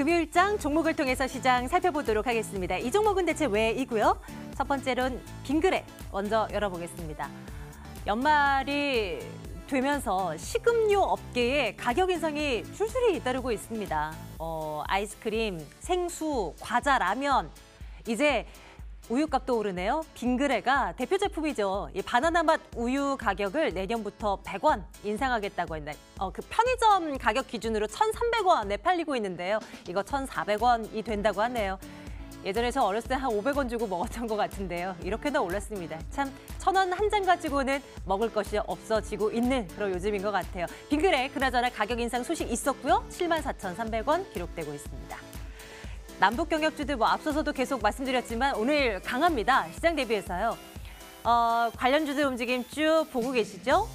금요일장 종목을 통해서 시장 살펴보도록 하겠습니다. 이 종목은 대체 왜이고요? 첫 번째로는 빙그레 먼저 열어보겠습니다. 연말이 되면서 식음료 업계에 가격 인상이 줄줄이 잇따르고 있습니다. 아이스크림, 생수, 과자, 라면, 이제 우유값도 오르네요. 빙그레가 대표 제품이죠. 이 바나나 맛 우유 가격을 내년부터 100원 인상하겠다고 했나요? 그 편의점 가격 기준으로 1,300원에 팔리고 있는데요. 이거 1,400원이 된다고 하네요. 예전에 저 어렸을 때 한 500원 주고 먹었던 것 같은데요. 이렇게나 올랐습니다. 참 1,000원 한 잔 가지고는 먹을 것이 없어지고 있는 그런 요즘인 것 같아요. 빙그레 그나저나 가격 인상 소식 있었고요. 74,300원 기록되고 있습니다. 남북 경력주들 앞서서도 계속 말씀드렸지만 오늘 강합니다. 시장 대비해서요. 관련주들 움직임 쭉 보고 계시죠?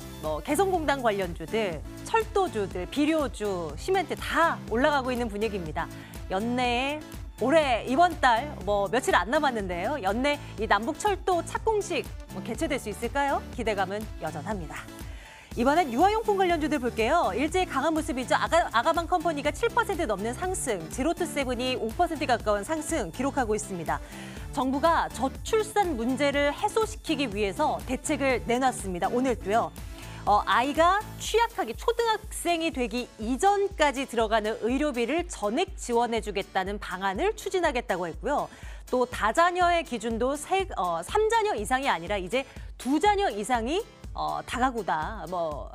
개성공단 관련주들, 철도주들, 비료주, 시멘트 다 올라가고 있는 분위기입니다. 연내에 올해 이번 달 며칠 안 남았는데요. 연내 이 남북철도 착공식 개최될 수 있을까요? 기대감은 여전합니다. 이번엔 유아용품 관련주들 볼게요. 일제히 강한 모습이죠. 아가방 컴퍼니가 7% 넘는 상승, 지로투세븐이 5% 가까운 상승 기록하고 있습니다. 정부가 저출산 문제를 해소시키기 위해서 대책을 내놨습니다. 오늘도요. 아이가 취약하게 초등학생이 되기 이전까지 들어가는 의료비를 전액 지원해주겠다는 방안을 추진하겠다고 했고요. 또 다자녀의 기준도 3자녀 이상이 아니라 이제 2자녀 이상이 다가구다,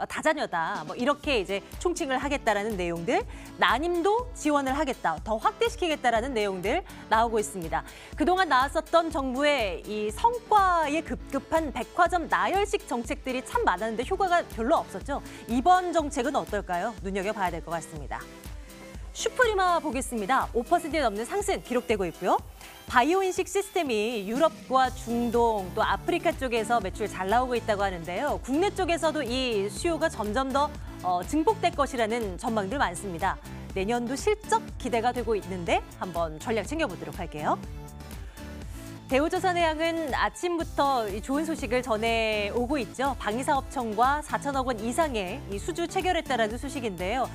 다자녀다, 이렇게 이제 총칭을 하겠다라는 내용들, 난임도 지원을 하겠다, 더 확대시키겠다라는 내용들 나오고 있습니다. 그동안 나왔었던 정부의 이 성과에 급급한 백화점 나열식 정책들이 참 많았는데 효과가 별로 없었죠. 이번 정책은 어떨까요? 눈여겨봐야 될 것 같습니다. 슈프리마 보겠습니다. 5% 넘는 상승 기록되고 있고요. 바이오인식 시스템이 유럽과 중동 또 아프리카 쪽에서 매출 잘 나오고 있다고 하는데요. 국내 쪽에서도 이 수요가 점점 더 증폭될 것이라는 전망들 많습니다. 내년도 실적 기대가 되고 있는데 한번 전략 챙겨보도록 할게요. 대우조선해양은 아침부터 좋은 소식을 전해오고 있죠. 방위사업청과 4천억 원 이상의 이 수주 체결했다라는 소식인데요.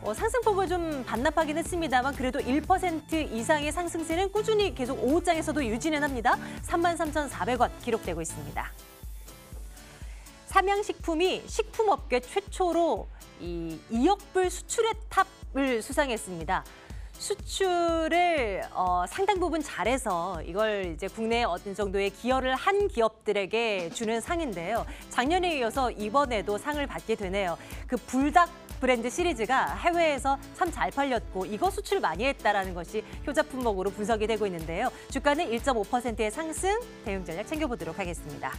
상승폭을 좀 반납하긴 했습니다만 그래도 1% 이상의 상승세는 꾸준히 계속 오후장에서도 유지는 합니다. 33,400원 기록되고 있습니다. 삼양식품이 식품업계 최초로 이 2억 불 수출의 탑을 수상했습니다. 수출을 상당 부분 잘해서 이걸 이제 국내에 어느 정도의 기여를 한 기업들에게 주는 상인데요. 작년에 이어서 이번에도 상을 받게 되네요. 그 불닭 브랜드 시리즈가 해외에서 참 잘 팔렸고 이거 수출 많이 했다라는 것이 효자 품목으로 분석이 되고 있는데요. 주가는 1.5%의 상승, 대응 전략 챙겨보도록 하겠습니다.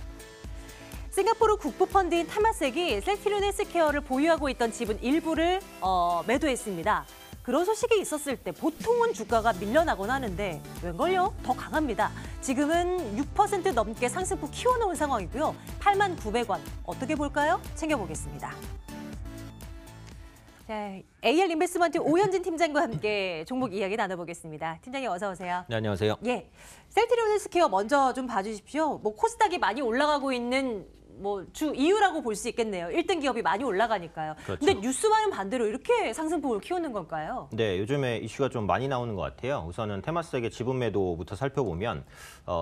싱가포르 국부펀드인 테마섹이 셀트리온 헬스케어를 보유하고 있던 지분 일부를 매도했습니다. 그런 소식이 있었을 때 보통은 주가가 밀려나곤 하는데 웬걸요? 더 강합니다. 지금은 6% 넘게 상승폭 키워놓은 상황이고요. 89,900원. 어떻게 볼까요? 챙겨보겠습니다. 자, AL 인베스트먼트 오현진 팀장과 함께 종목 이야기 나눠보겠습니다. 팀장님 어서 오세요. 네, 안녕하세요. 예, 셀트리온 헬스케어 먼저 좀 봐주십시오. 코스닥이 많이 올라가고 있는 주 이유라고 볼 수 있겠네요. 1등 기업이 많이 올라가니까요. 그렇죠. 근데 뉴스와는 반대로 이렇게 상승폭을 키우는 건가요? 네, 요즘에 이슈가 좀 많이 나오는 것 같아요. 우선은 테마섹의 지분 매도부터 살펴보면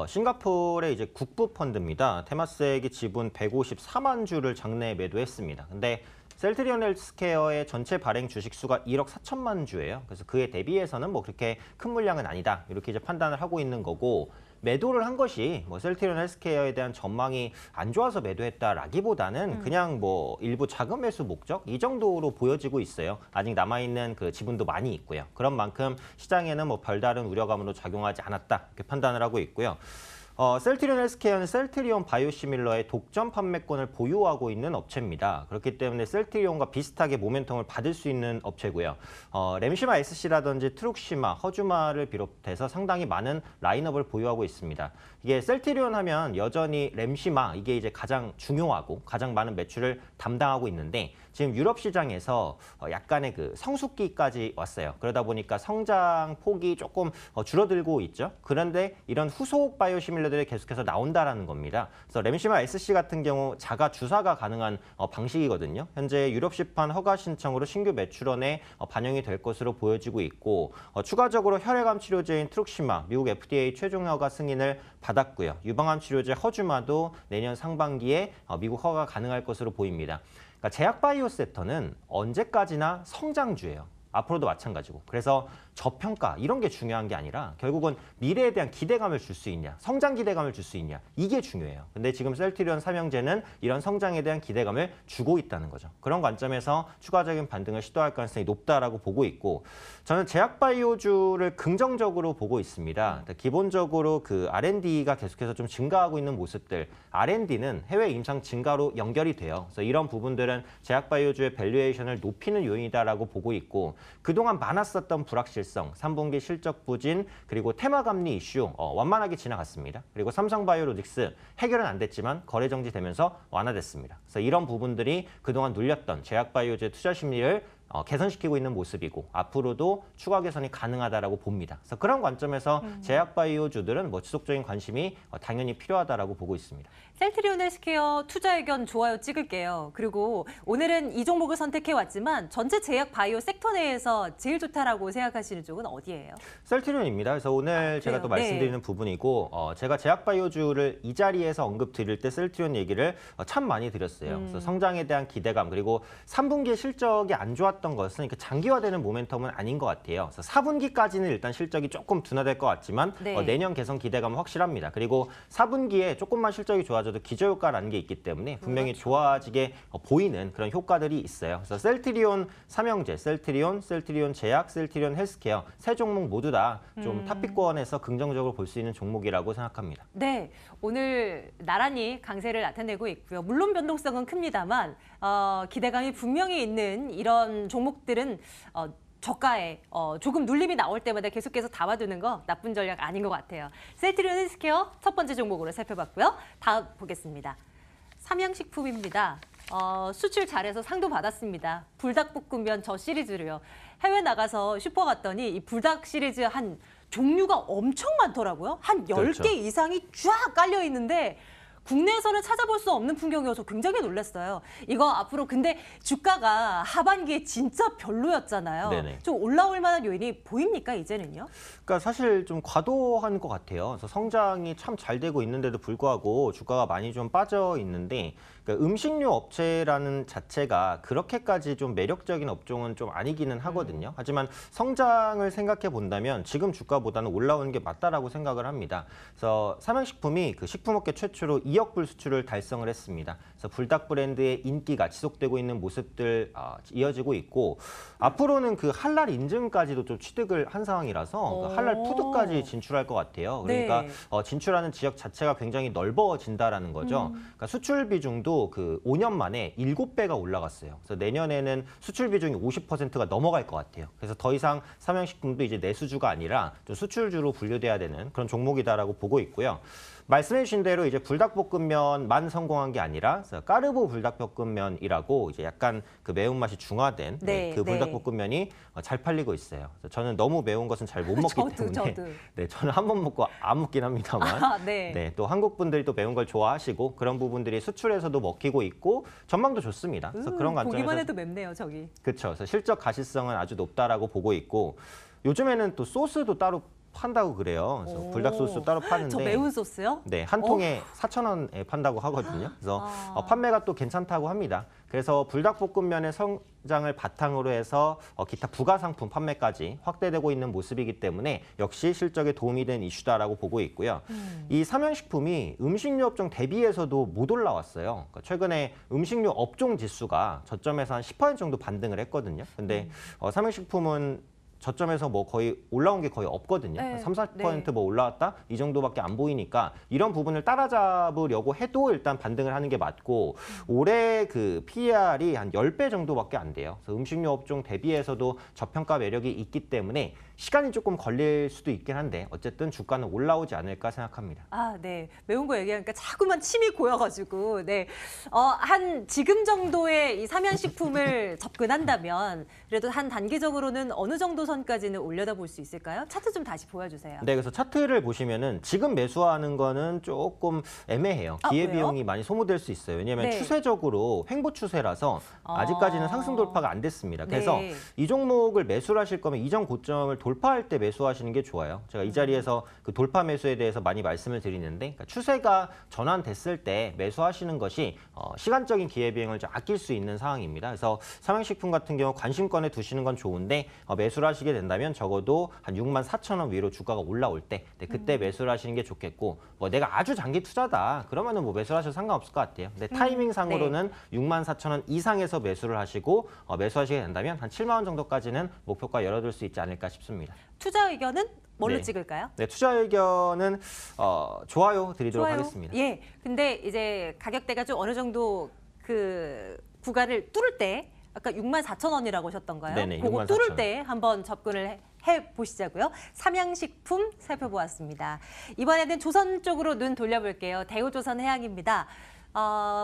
싱가포르의 이제 국부 펀드입니다. 테마섹이 지분 154만 주를 장내에 매도했습니다. 근데 셀트리온 헬스케어의 전체 발행 주식 수가 1억 4천만 주예요. 그래서 그에 대비해서는 그렇게 큰 물량은 아니다. 이렇게 이제 판단을 하고 있는 거고 매도를 한 것이 셀트리온 헬스케어에 대한 전망이 안 좋아서 매도했다라기보다는 그냥 일부 자금 매수 목적 이 정도로 보여지고 있어요. 아직 남아있는 그 지분도 많이 있고요. 그런 만큼 시장에는 별다른 우려감으로 작용하지 않았다. 이렇게 판단을 하고 있고요. 셀트리온 헬스케어는 셀트리온 바이오시밀러의 독점 판매권을 보유하고 있는 업체입니다. 그렇기 때문에 셀트리온과 비슷하게 모멘텀을 받을 수 있는 업체고요. 램시마 SC라든지 트룩시마, 허주마를 비롯해서 상당히 많은 라인업을 보유하고 있습니다. 이게 셀트리온 하면 여전히 램시마 이게 이제 가장 중요하고 가장 많은 매출을 담당하고 있는데 지금 유럽 시장에서 약간의 그 성숙기까지 왔어요. 그러다 보니까 성장 폭이 조금 줄어들고 있죠. 그런데 이런 후속 바이오시밀러들이 계속해서 나온다라는 겁니다. 그래서 램시마 SC 같은 경우 자가 주사가 가능한 방식이거든요. 현재 유럽 시판 허가 신청으로 신규 매출원에 반영이 될 것으로 보여지고 있고 추가적으로 혈액암 치료제인 트룩시마 미국 FDA 최종 허가 승인을 받았고요. 유방암 치료제 허주마도 내년 상반기에 미국 허가 가능할 것으로 보입니다. 그러니까 제약바이오섹터는 언제까지나 성장주예요. 앞으로도 마찬가지고. 그래서 저평가 이런 게 중요한 게 아니라 결국은 미래에 대한 기대감을 줄 수 있냐, 성장 기대감을 줄 수 있냐, 이게 중요해요. 근데 지금 셀트리온 삼형제는 이런 성장에 대한 기대감을 주고 있다는 거죠. 그런 관점에서 추가적인 반등을 시도할 가능성이 높다라고 보고 있고, 저는 제약바이오주를 긍정적으로 보고 있습니다. 기본적으로 그 R&D가 계속해서 좀 증가하고 있는 모습들, R&D는 해외 임상 증가로 연결이 돼요. 그래서 이런 부분들은 제약바이오주의 밸류에이션을 높이는 요인이다라고 보고 있고, 그동안 많았었던 불확실성, 3분기 실적 부진, 그리고 테마감리 이슈 완만하게 지나갔습니다. 그리고 삼성바이오로직스 해결은 안 됐지만 거래 정지되면서 완화됐습니다. 그래서 이런 부분들이 그동안 눌렸던 제약바이오주의 투자 심리를 개선시키고 있는 모습이고 앞으로도 추가 개선이 가능하다라고 봅니다. 그래서 그런 관점에서 제약바이오주들은 지속적인 관심이 당연히 필요하다라고 보고 있습니다. 셀트리온 헬스케어 투자 의견 좋아요 찍을게요. 그리고 오늘은 이 종목을 선택해왔지만 전체 제약 바이오 섹터 내에서 제일 좋다라고 생각하시는 쪽은 어디예요? 셀트리온입니다. 그래서 오늘 제가 또 말씀드리는 부분이고 제가 제약바이오주를 이 자리에서 언급 드릴 때 셀트리온 얘기를 참 많이 드렸어요. 그래서 성장에 대한 기대감 그리고 3분기 실적이 안 좋았던 것은 장기화되는 모멘텀은 아닌 것 같아요. 그래서 4분기까지는 일단 실적이 조금 둔화될 것 같지만 내년 개선 기대감은 확실합니다. 그리고 4분기에 조금만 실적이 좋아져도 기저효과라는 게 있기 때문에 분명히 좋아지게 보이는 그런 효과들이 있어요. 그래서 셀트리온 삼형제, 셀트리온 제약, 셀트리온 헬스케어 세 종목 모두 다 좀 탑픽권에서 긍정적으로 볼 수 있는 종목이라고 생각합니다. 네, 오늘 나란히 강세를 나타내고 있고요. 물론 변동성은 큽니다만 기대감이 분명히 있는 이런 종목들은 저가에 조금 눌림이 나올 때마다 계속해서 담아두는 거 나쁜 전략 아닌 것 같아요. 셀트리온 헬스케어 첫 번째 종목으로 살펴봤고요. 다음 보겠습니다. 삼양식품입니다. 수출 잘해서 상도 받았습니다. 불닭볶음면 저 시리즈로요. 해외 나가서 슈퍼 갔더니 이 불닭 시리즈 한 종류가 엄청 많더라고요. 한 10개 그렇죠. 이상이 쫙 깔려 있는데 국내에서는 찾아볼 수 없는 풍경이어서 굉장히 놀랐어요. 이거 앞으로 근데 주가가 하반기에 진짜 별로였잖아요. 네네. 좀 올라올 만한 요인이 보입니까, 이제는요? 그러니까 사실 좀 과도한 것 같아요. 그래서 성장이 참 잘 되고 있는데도 불구하고 주가가 많이 좀 빠져 있는데 그러니까 음식료 업체라는 자체가 그렇게까지 좀 매력적인 업종은 좀 아니기는 하거든요. 하지만 성장을 생각해 본다면 지금 주가보다는 올라오는 게 맞다라고 생각을 합니다. 그래서 삼양식품이 그 식품업계 최초로 2억 불 수출을 달성을 했습니다. 그래서 불닭 브랜드의 인기가 지속되고 있는 모습들 이어지고 있고 앞으로는 그 할랄 인증까지도 좀 취득을 한 상황이라서 그 할랄 푸드까지 진출할 것 같아요. 그러니까 진출하는 지역 자체가 굉장히 넓어진다라는 거죠. 그러니까 수출 비중도 그 5년 만에 7배가 올라갔어요. 그래서 내년에는 수출 비중이 50%가 넘어갈 것 같아요. 그래서 더 이상 삼양식품도 이제 내수주가 아니라 좀 수출주로 분류돼야 되는 그런 종목이다라고 보고 있고요. 말씀해 주신 대로 이제 불닭볶음면만 성공한 게 아니라 까르보 불닭볶음면이라고 이제 약간 그 매운맛이 중화된 그 불닭볶음면이 잘 팔리고 있어요. 그래서 저는 너무 매운 것은 잘 못 먹기 때문에 저는 한 번 먹고 안 먹긴 합니다만 또 한국 분들이 또 매운 걸 좋아하시고 그런 부분들이 수출에서도 먹히고 있고 전망도 좋습니다. 그래서 그런 관점에서 보기만 해도 맵네요, 저기. 그렇죠. 그래서 실적 가시성은 아주 높다라고 보고 있고 요즘에는 또 소스도 따로 판다고 그래요. 그래서 불닭 소스 따로 파는데 저 매운 소스요? 네, 한 통에 4,000원에 판다고 하거든요. 그래서 판매가 또 괜찮다고 합니다. 그래서 불닭볶음면의 성장을 바탕으로 해서 기타 부가 상품 판매까지 확대되고 있는 모습이기 때문에 역시 실적에 도움이 된 이슈다라고 보고 있고요. 이 삼양식품이 음식료 업종 대비해서도 못 올라왔어요. 그러니까 최근에 음식료 업종 지수가 저점에서 한 10% 정도 반등을 했거든요. 근데 삼양식품은 저점에서 뭐 거의 올라온 게 거의 없거든요. 네. 3~4% 뭐 올라왔다 이 정도밖에 안 보이니까 이런 부분을 따라잡으려고 해도 일단 반등을 하는 게 맞고 올해 그 PER이 한 10배 정도밖에 안 돼요. 그래서 음식료 업종 대비해서도 저평가 매력이 있기 때문에 시간이 조금 걸릴 수도 있긴 한데 어쨌든 주가는 올라오지 않을까 생각합니다. 아, 네. 매운 거 얘기하니까 자꾸만 침이 고여가지고, 네. 한 지금 정도의 이 삼양식품을 접근한다면 그래도 한 단기적으로는 어느 정도 선까지는 올려다볼 수 있을까요? 차트 좀 다시 보여주세요. 네, 그래서 차트를 보시면은 지금 매수하는 거는 조금 애매해요. 아, 왜요? 기회비용이 많이 소모될 수 있어요. 왜냐하면 네. 추세적으로 횡보 추세라서 아직까지는 상승 돌파가 안 됐습니다. 그래서 네. 이 종목을 매수를 하실 거면 이전 고점을 돌파할 때 매수하시는 게 좋아요. 제가 이 자리에서 그 돌파 매수에 대해서 많이 말씀을 드리는데 그러니까 추세가 전환됐을 때 매수하시는 것이 시간적인 기회비용을 좀 아낄 수 있는 상황입니다. 그래서 삼양식품 같은 경우 관심권에 두시는 건 좋은데 매수를 하시게 된다면 적어도 한 64,000원 위로 주가가 올라올 때 그때 매수를 하시는 게 좋겠고 뭐 내가 아주 장기 투자다 그러면은 뭐 매수를 하셔도 상관없을 것 같아요. 근데 타이밍상으로는 64,000원 이상에서 매수를 하시고 매수하시게 된다면 한 7만 원 정도까지는 목표가 열어둘 수 있지 않을까 싶습니다. 투자 의견은 뭘로 네. 찍을까요? 네, 투자 의견은 좋아요 드리도록 좋아요. 하겠습니다. 예. 근데 이제 가격대가 좀 어느 정도 그 구간을 뚫을 때 아까 64,000원이라고 하셨던가요? 네네, 그거 64,000원. 뚫을 때 한번 접근을 해 보시자고요. 삼양식품 살펴보았습니다. 이번에는 조선 쪽으로 눈 돌려볼게요. 대우조선해양입니다.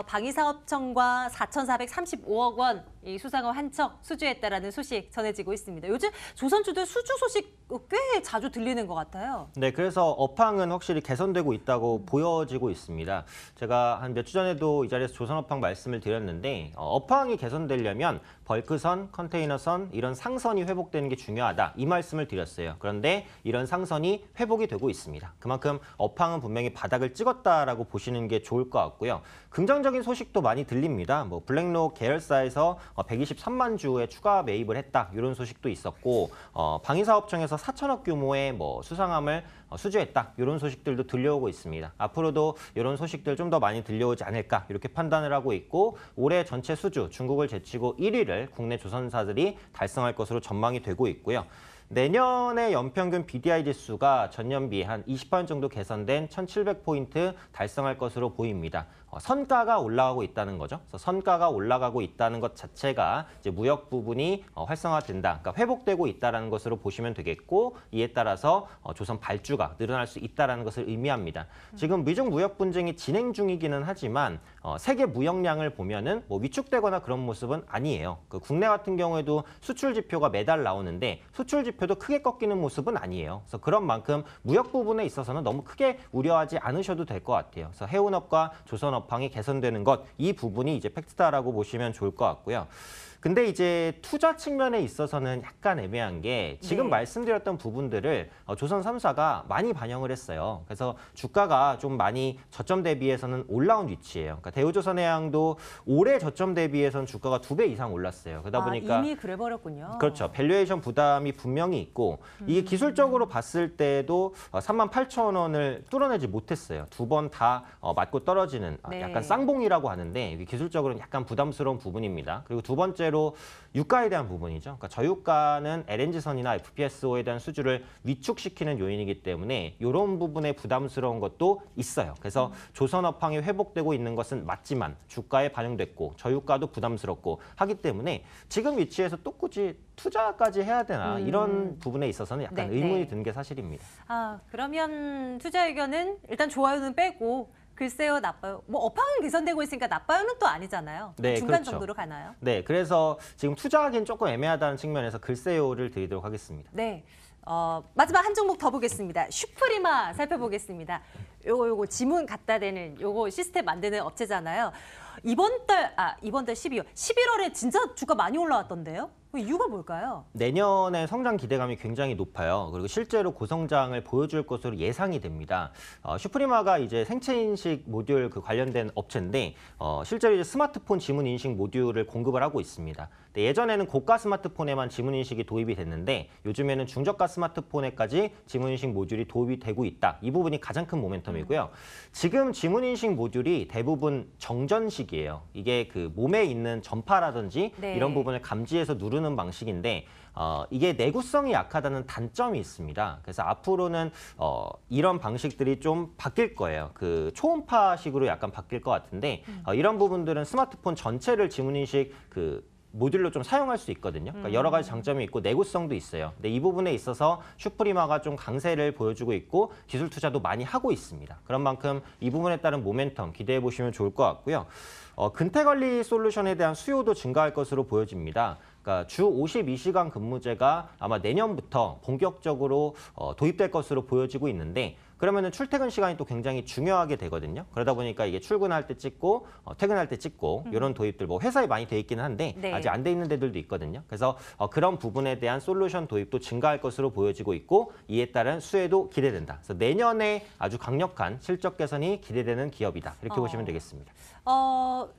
방위사업청과 4,435억 원 이 수상업 한 척 수주했다라는 소식 전해지고 있습니다. 요즘 조선주들 수주 소식 꽤 자주 들리는 것 같아요. 네, 그래서 업황은 확실히 개선되고 있다고 보여지고 있습니다. 제가 한 몇 주 전에도 이 자리에서 조선업황 말씀을 드렸는데 업황이 개선되려면 벌크선, 컨테이너선 이런 상선이 회복되는 게 중요하다 이 말씀을 드렸어요. 그런데 이런 상선이 회복이 되고 있습니다. 그만큼 업황은 분명히 바닥을 찍었다라고 보시는 게 좋을 것 같고요. 긍정적인 소식도 많이 들립니다. 뭐 블랙록 계열사에서 123만 주의 추가 매입을 했다 이런 소식도 있었고 방위사업청에서 4천억 규모의 뭐 수상함을 수주했다 이런 소식들도 들려오고 있습니다. 앞으로도 이런 소식들 좀 더 많이 들려오지 않을까 이렇게 판단을 하고 있고 올해 전체 수주 중국을 제치고 1위를 국내 조선사들이 달성할 것으로 전망이 되고 있고요. 내년에 연평균 BDI 지수가 전년비 한 20% 정도 개선된 1,700포인트 달성할 것으로 보입니다. 선가가 올라가고 있다는 거죠. 그래서 선가가 올라가고 있다는 것 자체가 이제 무역 부분이 활성화된다, 그러니까 회복되고 있다는 것으로 보시면 되겠고 이에 따라서 조선 발주가 늘어날 수 있다는 것을 의미합니다. 지금 미중 무역 분쟁이 진행 중이기는 하지만 세계 무역량을 보면은 뭐 위축되거나 그런 모습은 아니에요. 그 국내 같은 경우에도 수출 지표가 매달 나오는데 수출 지표도 크게 꺾이는 모습은 아니에요. 그래서 그런 만큼 무역 부분에 있어서는 너무 크게 우려하지 않으셔도 될 것 같아요. 그래서 해운업과 조선업황이 개선되는 것, 이 부분이 이제 팩트다라고 보시면 좋을 것 같고요. 근데 이제 투자 측면에 있어서는 약간 애매한 게 지금 네. 말씀드렸던 부분들을 조선 3사가 많이 반영을 했어요. 그래서 주가가 좀 많이 저점 대비해서는 올라온 위치예요. 그러니까 대우조선해양도 올해 저점 대비해서는 주가가 2배 이상 올랐어요. 그러다 보니까 이미 그래버렸군요. 그렇죠. 밸류에이션 부담이 분명히 있고 이게 기술적으로 봤을 때도 38,000원을 뚫어내지 못했어요. 두 번 다 맞고 떨어지는 네. 약간 쌍봉이라고 하는데 이게 기술적으로는 약간 부담스러운 부분입니다. 그리고 두 번째로 유가에 대한 부분이죠. 그러니까 저유가는 LNG선이나 FPSO에 대한 수주를 위축시키는 요인이기 때문에 이런 부분에 부담스러운 것도 있어요. 그래서 조선업황이 회복되고 있는 것은 맞지만 주가에 반영됐고 저유가도 부담스럽고 하기 때문에 지금 위치에서 또 굳이 투자까지 해야 되나 이런 부분에 있어서는 약간 네, 의문이 네. 드는 게 사실입니다. 그러면 투자 의견은 일단 좋아요는 빼고 글쎄요, 나빠요. 뭐 업황은 개선되고 있으니까 나빠요는 또 아니잖아요. 네, 중간 그렇죠. 정도로 가나요? 네, 그래서 지금 투자하기는 조금 애매하다는 측면에서 글쎄요를 드리도록 하겠습니다. 네. 마지막 한 종목 더 보겠습니다. 슈프리마 살펴보겠습니다. 요거 지문 갖다 대는 요거 시스템 만드는 업체잖아요. 이번 달 12월. 11월에 진짜 주가 많이 올라왔던데요? 그 이유가 뭘까요? 내년에 성장 기대감이 굉장히 높아요. 그리고 실제로 고성장을 보여줄 것으로 예상이 됩니다. 슈프리마가 이제 생체 인식 모듈 그 관련된 업체인데 실제로 이제 스마트폰 지문 인식 모듈을 공급을 하고 있습니다. 근데 예전에는 고가 스마트폰에만 지문 인식이 도입이 됐는데 요즘에는 중저가 스마트폰에까지 지문 인식 모듈이 도입이 되고 있다. 이 부분이 가장 큰 모멘텀이고요. 지금 지문 인식 모듈이 대부분 정전식이에요. 이게 그 몸에 있는 전파라든지 네. 이런 부분을 감지해서 누르는 나오는 방식인데 이게 내구성이 약하다는 단점이 있습니다. 그래서 앞으로는 이런 방식들이 좀 바뀔 거예요. 그 초음파식으로 약간 바뀔 것 같은데 이런 부분들은 스마트폰 전체를 지문인식 모듈로 좀 사용할 수 있거든요. 그러니까 여러 가지 장점이 있고 내구성도 있어요. 근데 이 부분에 있어서 슈프리마가 좀 강세를 보여주고 있고 기술 투자도 많이 하고 있습니다. 그런 만큼 이 부분에 따른 모멘텀 기대해 보시면 좋을 것 같고요. 근태 관리 솔루션에 대한 수요도 증가할 것으로 보여집니다. 그러니까 주 52시간 근무제가 아마 내년부터 본격적으로 도입될 것으로 보여지고 있는데 그러면은 출퇴근 시간이 또 굉장히 중요하게 되거든요. 그러다 보니까 이게 출근할 때 찍고 퇴근할 때 찍고 이런 도입들 뭐 회사에 많이 돼 있기는 한데 네. 아직 안 돼 있는 데들도 있거든요. 그래서 그런 부분에 대한 솔루션 도입도 증가할 것으로 보여지고 있고 이에 따른 수혜도 기대된다. 그래서 내년에 아주 강력한 실적 개선이 기대되는 기업이다. 이렇게 보시면 되겠습니다.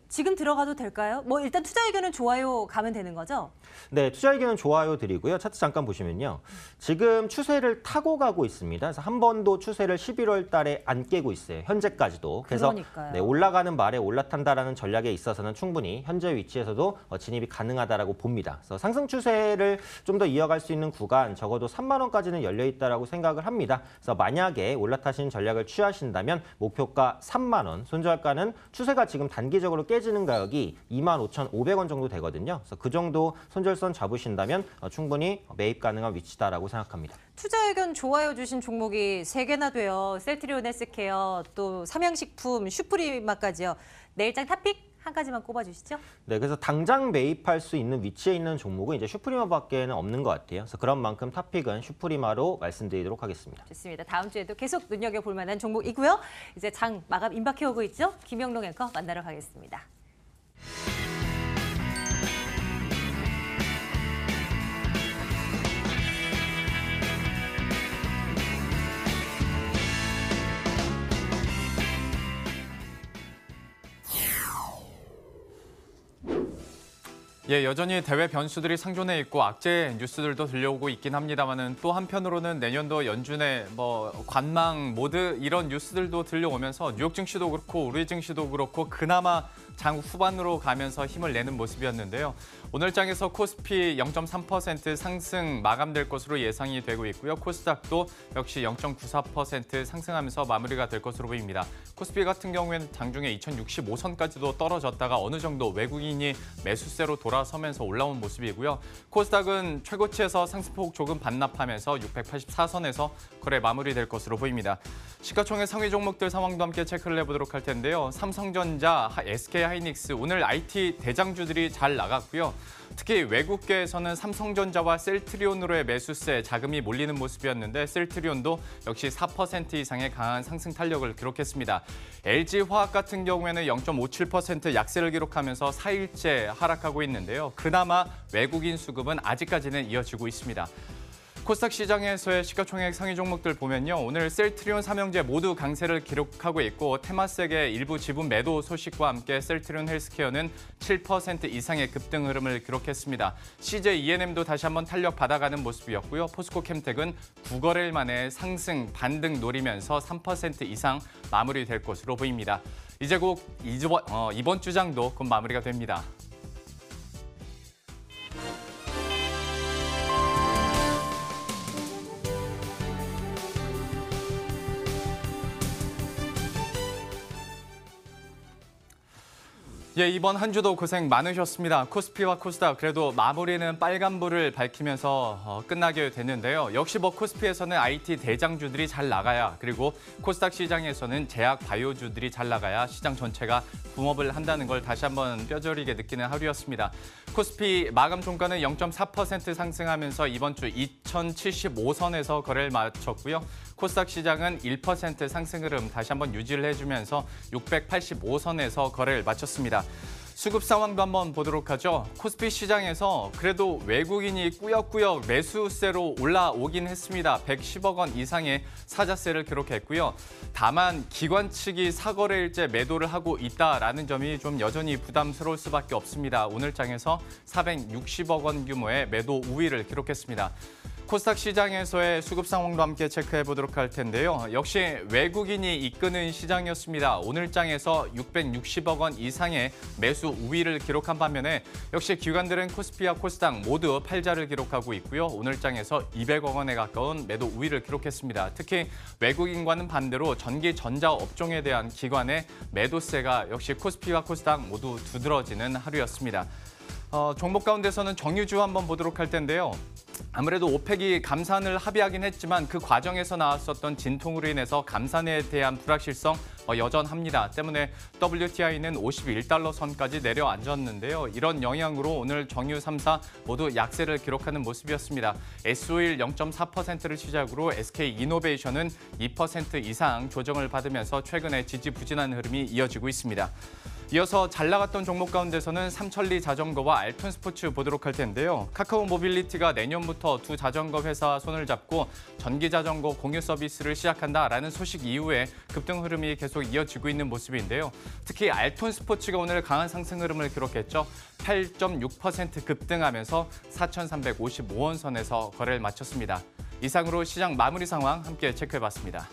지금 들어가도 될까요? 뭐 일단 투자 의견은 좋아요 가면 되는 거죠? 네, 투자 의견은 좋아요 드리고요. 차트 잠깐 보시면요. 지금 추세를 타고 가고 있습니다. 그래서 한 번도 추세를 11월 달에 안 깨고 있어요. 현재까지도. 그래서 그러니까요. 네, 올라가는 말에 올라탄다라는 전략에 있어서는 충분히 현재 위치에서도 진입이 가능하다라고 봅니다. 그래서 상승 추세를 좀 더 이어갈 수 있는 구간 적어도 3만 원까지는 열려 있다라고 생각을 합니다. 그래서 만약에 올라타시는 전략을 취하신다면 목표가 3만 원, 손절가는 추세가 지금 단기적으로 깨지는 가격이 25,500원 정도 되거든요. 그래서 그 정도 손절선 잡으신다면 충분히 매입 가능한 위치다라고 생각합니다. 투자 의견 좋아요 주신 종목이 3개나 돼요. 셀트리온 헬스케어, 또 삼양식품, 슈프리마까지요. 내일장 탑픽 한 가지만 꼽아주시죠. 네, 그래서 당장 매입할 수 있는 위치에 있는 종목은 이제 슈프리마밖에는 없는 것 같아요. 그래서 그런 만큼 탑픽은 슈프리마로 말씀드리도록 하겠습니다. 좋습니다. 다음 주에도 계속 눈여겨볼 만한 종목이고요. 이제 장 마감 임박해오고 있죠. 김영롱 앵커 만나러 가겠습니다. 예, 여전히 대외 변수들이 상존해 있고 악재 뉴스들도 들려오고 있긴 합니다만은 또 한편으로는 내년도 연준의 관망 모드 이런 뉴스들도 들려오면서 뉴욕 증시도 그렇고 우리 증시도 그렇고 그나마 장 후반으로 가면서 힘을 내는 모습이었는데요. 오늘 장에서 코스피 0.3% 상승 마감될 것으로 예상이 되고 있고요. 코스닥도 역시 0.94% 상승하면서 마무리가 될 것으로 보입니다. 코스피 같은 경우에는 장중에 2065선까지도 떨어졌다가 어느 정도 외국인이 매수세로 돌아서면서 올라온 모습이고요. 코스닥은 최고치에서 상승폭 조금 반납하면서 684선에서 거래 마무리될 것으로 보입니다. 시가총액 상위 종목들 상황도 함께 체크를 해보도록 할 텐데요. 삼성전자, SK하이닉스 오늘 IT 대장주들이 잘 나갔고요. 특히 외국계에서는 삼성전자와 셀트리온으로의 매수세 자금이 몰리는 모습이었는데 셀트리온도 역시 4% 이상의 강한 상승 탄력을 기록했습니다. LG화학 같은 경우에는 0.57% 약세를 기록하면서 4일째 하락하고 있는데요. 그나마 외국인 수급은 아직까지는 이어지고 있습니다. 코스닥 시장에서의 시가총액 상위 종목들 보면요. 오늘 셀트리온, 삼형제 모두 강세를 기록하고 있고 테마섹의 일부 지분 매도 소식과 함께 셀트리온 헬스케어는 7% 이상의 급등 흐름을 기록했습니다. CJ ENM도 다시 한번 탄력 받아가는 모습이었고요. 포스코캠텍은 9거래일 만에 상승 반등 노리면서 3% 이상 마무리될 것으로 보입니다. 이제 곧 이번 주장도 곧 마무리가 됩니다. 예, 이번 한 주도 고생 많으셨습니다. 코스피와 코스닥 그래도 마무리는 빨간불을 밝히면서 끝나게 됐는데요. 역시 코스피에서는 IT 대장주들이 잘 나가야 그리고 코스닥 시장에서는 제약 바이오주들이 잘 나가야 시장 전체가 붐업을 한다는 걸 다시 한번 뼈저리게 느끼는 하루였습니다. 코스피 마감 종가는 0.4% 상승하면서 이번 주 2075선에서 거래를 마쳤고요. 코스닥 시장은 1% 상승 흐름 다시 한번 유지를 해주면서 685선에서 거래를 마쳤습니다. 수급 상황도 한번 보도록 하죠. 코스피 시장에서 그래도 외국인이 꾸역꾸역 매수세로 올라오긴 했습니다. 110억 원 이상의 사자세를 기록했고요. 다만 기관 측이 사거래일째 매도를 하고 있다라는 점이 좀 여전히 부담스러울 수밖에 없습니다. 오늘 장에서 460억 원 규모의 매도 우위를 기록했습니다. 코스닥 시장에서의 수급 상황도 함께 체크해 보도록 할 텐데요. 역시 외국인이 이끄는 시장이었습니다. 오늘 장에서 660억 원 이상의 매수 우위를 기록한 반면에 역시 기관들은 코스피와 코스닥 모두 팔자를 기록하고 있고요. 오늘 장에서 200억 원에 가까운 매도 우위를 기록했습니다. 특히 외국인과는 반대로 전기 전자 업종에 대한 기관의 매도세가 역시 코스피와 코스닥 모두 두드러지는 하루였습니다. 종목 가운데서는 정유주 한번 보도록 할 텐데요. 아무래도 오펙이 감산을 합의하긴 했지만 그 과정에서 나왔었던 진통으로 인해서 감산에 대한 불확실성 여전합니다. 때문에 WTI는 51달러 선까지 내려앉았는데요. 이런 영향으로 오늘 정유 3사 모두 약세를 기록하는 모습이었습니다. S-오일 0.4%를 시작으로 SK이노베이션은 2% 이상 조정을 받으면서 최근에 지지부진한 흐름이 이어지고 있습니다. 이어서 잘 나갔던 종목 가운데서는 삼천리 자전거와 알톤 스포츠 보도록 할 텐데요. 카카오 모빌리티가 내년부터 두 자전거 회사와 손을 잡고 전기 자전거 공유 서비스를 시작한다라는 소식 이후에 급등 흐름이 계속 이어지고 있는 모습인데요. 특히 알톤 스포츠가 오늘 강한 상승 흐름을 기록했죠. 8.6% 급등하면서 4,355원 선에서 거래를 마쳤습니다. 이상으로 시장 마무리 상황 함께 체크해봤습니다.